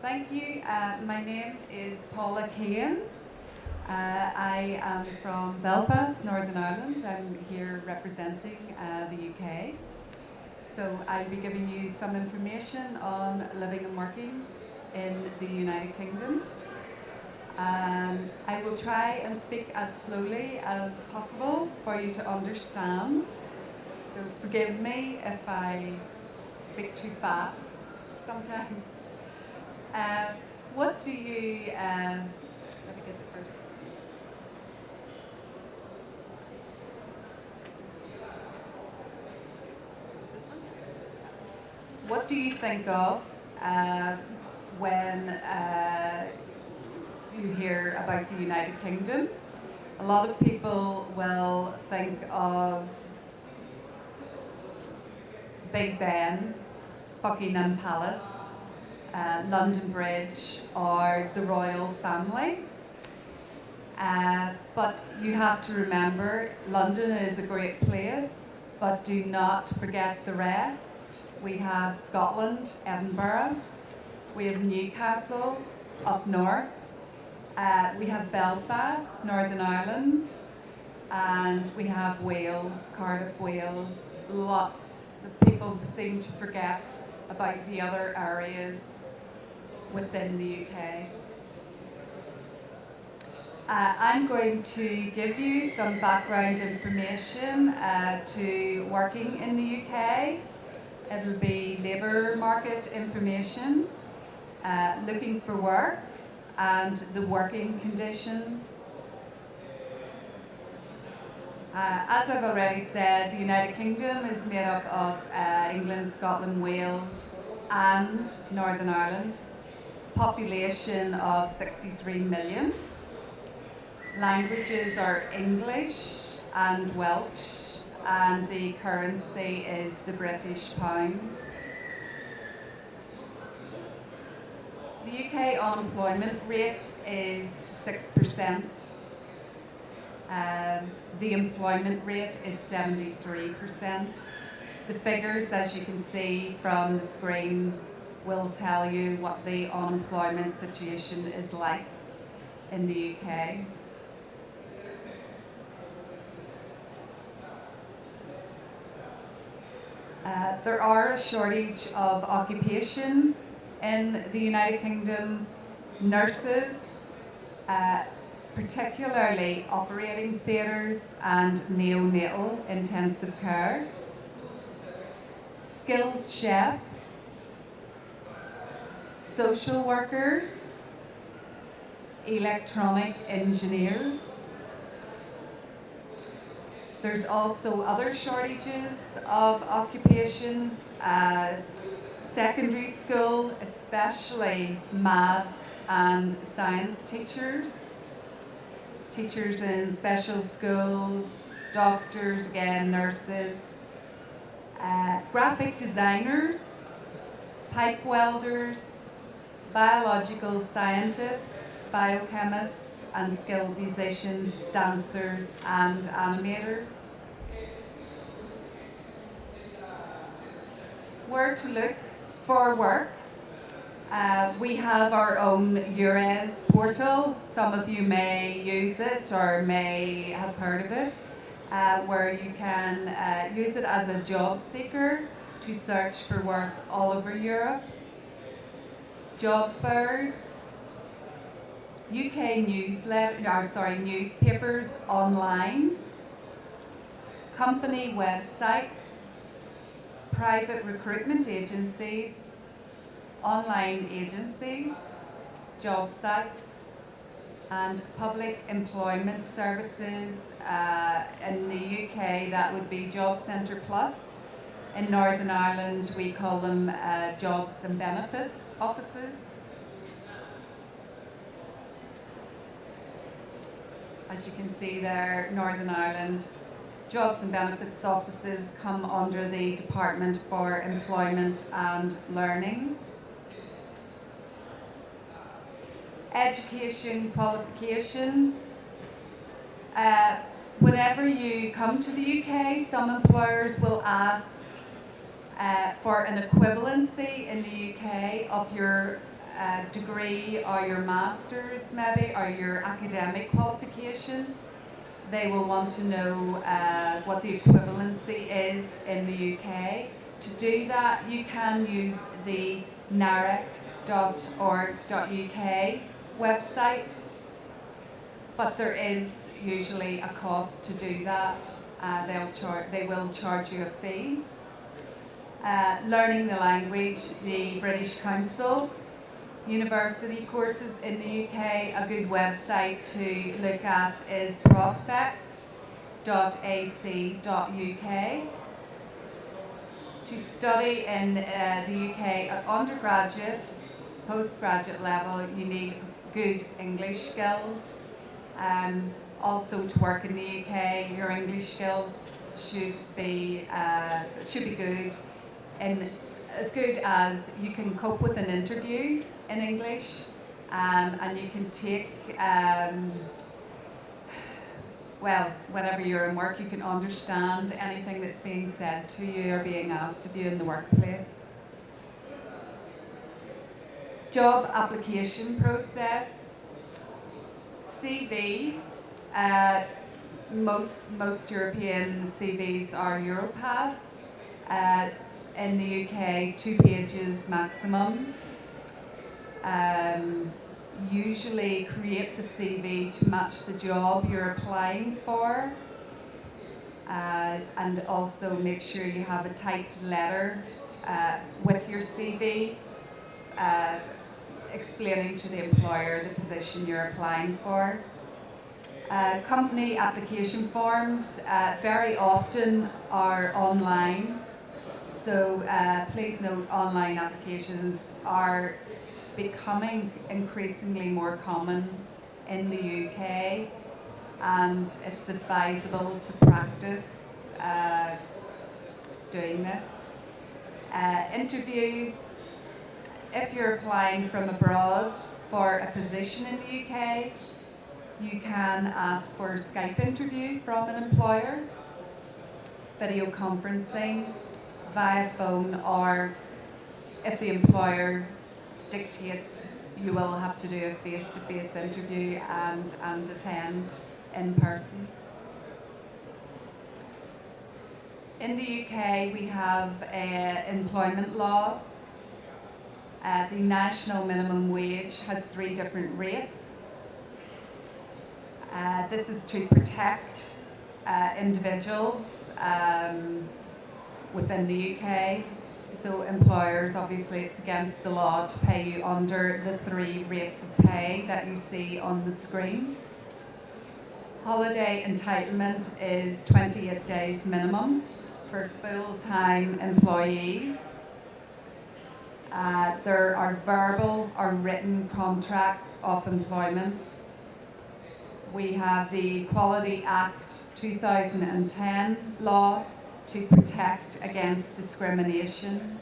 Thank you. My name is Paula Kean. I am from Belfast, Northern Ireland. I'm here representing the UK. So I'll be giving you some information on living and working in the United Kingdom. I will try and speak as slowly as possible for you to understand. So forgive me if I speak too fast sometimes. Uh, what do you, let me get the first. What do you think of when you hear about the United Kingdom? A lot of people will think of Big Ben, Buckingham Palace, London Bridge, or the royal family. But you have to remember, London is a great place, but do not forget the rest. We have Scotland, Edinburgh. We have Newcastle up north. We have Belfast, Northern Ireland. And we have Wales, Cardiff, Wales. Lots of people seem to forget about the other areas within the UK. I'm going to give you some background information to working in the UK. It'll be labour market information, looking for work, and the working conditions. As I've already said, the United Kingdom is made up of England, Scotland, Wales, and Northern Ireland. Population of 63 million. Languages are English and Welsh, and the currency is the British pound. The UK unemployment rate is 6%. The employment rate is 73%. The figures, as you can see from the screen, will tell you what the unemployment situation is like in the UK. There are a shortage of occupations in the United Kingdom. Nurses, particularly operating theatres and neonatal intensive care. Skilled chefs, social workers, electronic engineers. There's also other shortages of occupations, secondary school, especially maths and science teachers, teachers in special schools, doctors, again, nurses, graphic designers, pipe welders, biological scientists, biochemists, and skilled musicians, dancers, and animators. Where to look for work? We have our own EURES portal. Some of you may use it or may have heard of it, where you can use it as a job seeker to search for work all over Europe. Job fairs, UK newspapers online, company websites, private recruitment agencies, online agencies, job sites, and public employment services. In the UK, that would be Job Centre Plus. In Northern Ireland, we call them jobs and benefits offices. As you can see there, Northern Ireland Jobs and Benefits offices come under the Department for Employment and Learning. Education qualifications. Whenever you come to the UK, some employers will ask for an equivalency in the UK of your degree or your master's maybe, or your academic qualification. They will want to know what the equivalency is in the UK. To do that, you can use the narec.org.uk website, but there is usually a cost to do that. They will charge you a fee. Learning the language, the British Council, university courses in the UK, a good website to look at is prospects.ac.uk. To study in the UK at undergraduate, postgraduate level, you need good English skills. Also, to work in the UK, your English skills should be good, and as good as you can cope with an interview in English, and you can take, whenever you're in work, you can understand anything that's being said to you or being asked of you in the workplace. Job application process. CV. Most European CVs are Europass. In the UK, 2 pages maximum. Usually create the CV to match the job you're applying for, and also make sure you have a typed letter with your CV explaining to the employer the position you're applying for. Company application forms very often are online, so please note online applications are becoming increasingly more common in the UK, and it's advisable to practice doing this. Interviews. If you're applying from abroad for a position in the UK, you can ask for a Skype interview from an employer, video conferencing, via phone, or if the employer dictates, you will have to do a face-to-face interview and attend in person. In the UK, we have employment law. The national minimum wage has 3 different rates. This is to protect individuals within the UK. So employers, obviously it's against the law to pay you under the 3 rates of pay that you see on the screen. Holiday entitlement is 28 days minimum for full-time employees. There are verbal or written contracts of employment. We have the Equality Act 2010 law to protect against discrimination.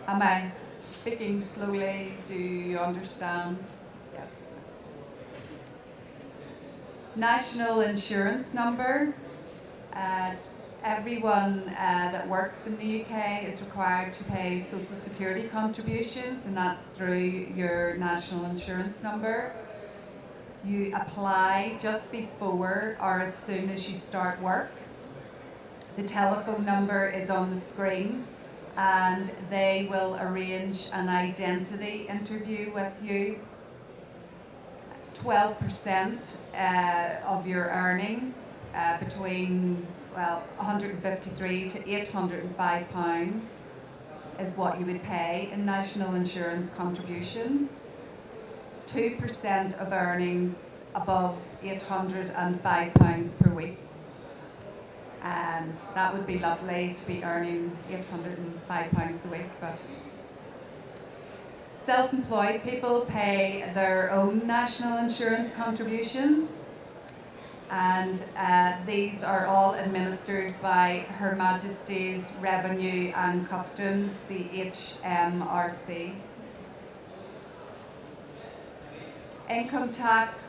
Am I speaking slowly? Do you understand? Yes. National insurance number. Everyone that works in the UK is required to pay social security contributions, and that's through your national insurance number. You apply just before or as soon as you start work. The telephone number is on the screen, and they will arrange an identity interview with you. 12% of your earnings, between 153 to 805 pounds, is what you would pay in national insurance contributions. 2% of earnings above 805 pounds per week, and that would be lovely to be earning 805 pounds a week. But self-employed people pay their own national insurance contributions, and these are all administered by Her Majesty's Revenue and Customs, the HMRC. Income tax,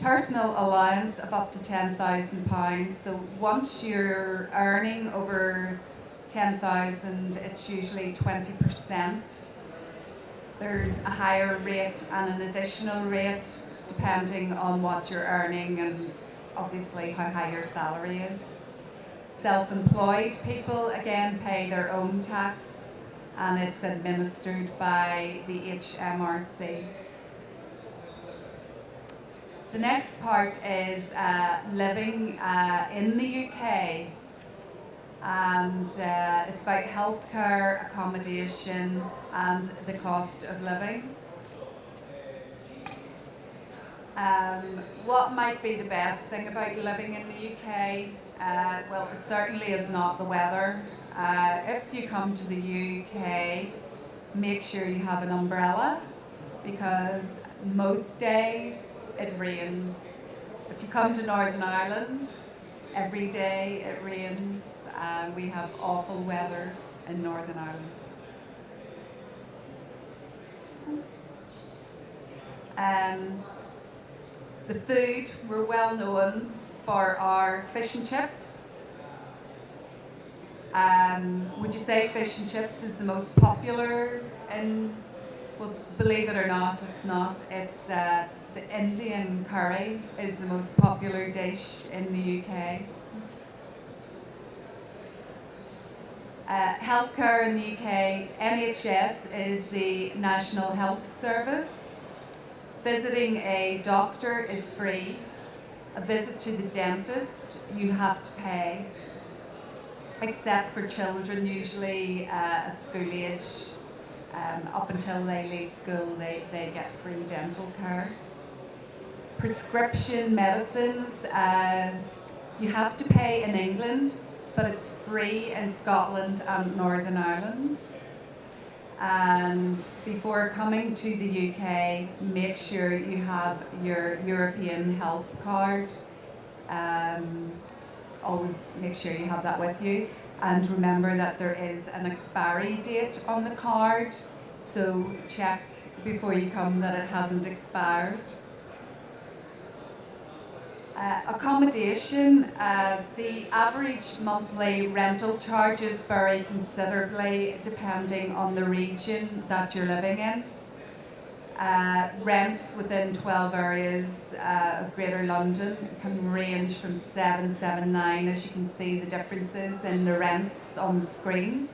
personal allowance of up to £10,000. So once you're earning over 10,000, it's usually 20%. There's a higher rate and an additional rate depending on what you're earning and obviously how high your salary is. Self-employed people again pay their own tax and it's administered by the HMRC. The next part is living in the UK, and it's about healthcare, accommodation and the cost of living. What might be the best thing about living in the UK? Well, it certainly is not the weather. If you come to the UK, make sure you have an umbrella because most days it rains. If you come to Northern Ireland, every day it rains and we have awful weather in Northern Ireland. The food, we're well known for our fish and chips. Would you say fish and chips is the most popular in, well, believe it or not, it's not. It's the Indian curry is the most popular dish in the UK. Healthcare in the UK, NHS is the National Health Service. Visiting a doctor is free. A visit to the dentist, you have to pay. Except for children, usually at school age, up until they leave school, they get free dental care. Prescription medicines, you have to pay in England, but it's free in Scotland and Northern Ireland. And before coming to the UK, make sure you have your European health card. Always make sure you have that with you. And remember that there is an expiry date on the card, so check before you come that it hasn't expired. Accommodation, the average monthly rental charges vary considerably depending on the region that you're living in. Rents within 12 areas of Greater London can range from 779, as you can see the differences in the rents on the screen.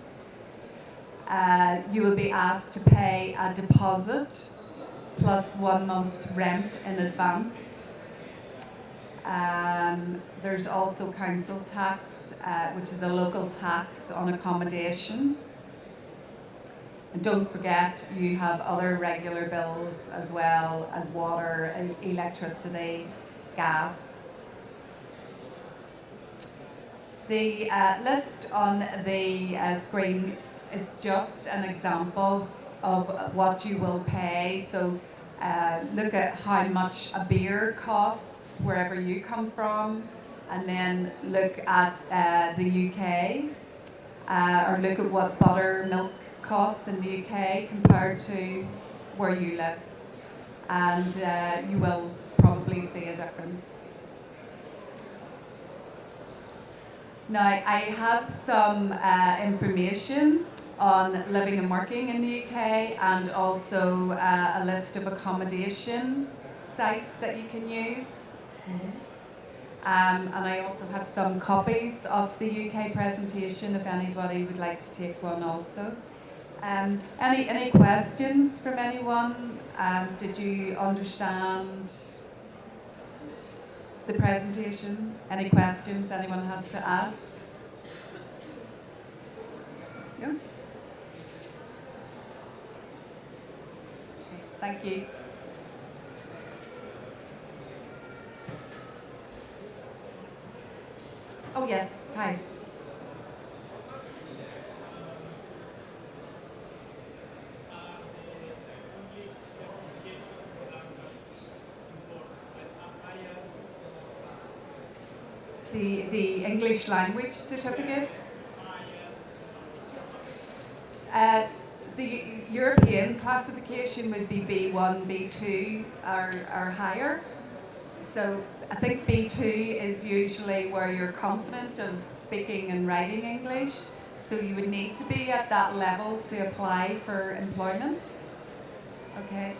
You will be asked to pay a deposit plus 1 month's rent in advance. There's also council tax, which is a local tax on accommodation. And don't forget, you have other regular bills as well as water, electricity, gas. The list on the screen is just an example of what you will pay. So look at how much a beer costs wherever you come from, and then look at the UK, or look at what buttermilk costs in the UK compared to where you live, and you will probably see a difference. Now, I have some information on living and working in the UK, and also a list of accommodation sites that you can use. And I also have some copies of the UK presentation if anybody would like to take one also. Any questions from anyone? Did you understand the presentation? Any questions anyone has to ask? No? Thank you. Oh yes, hi. The English language certificates. The European classification would be B1, B2 or higher. So I think B2 is usually where you're confident of speaking and writing English. So you would need to be at that level to apply for employment. Okay.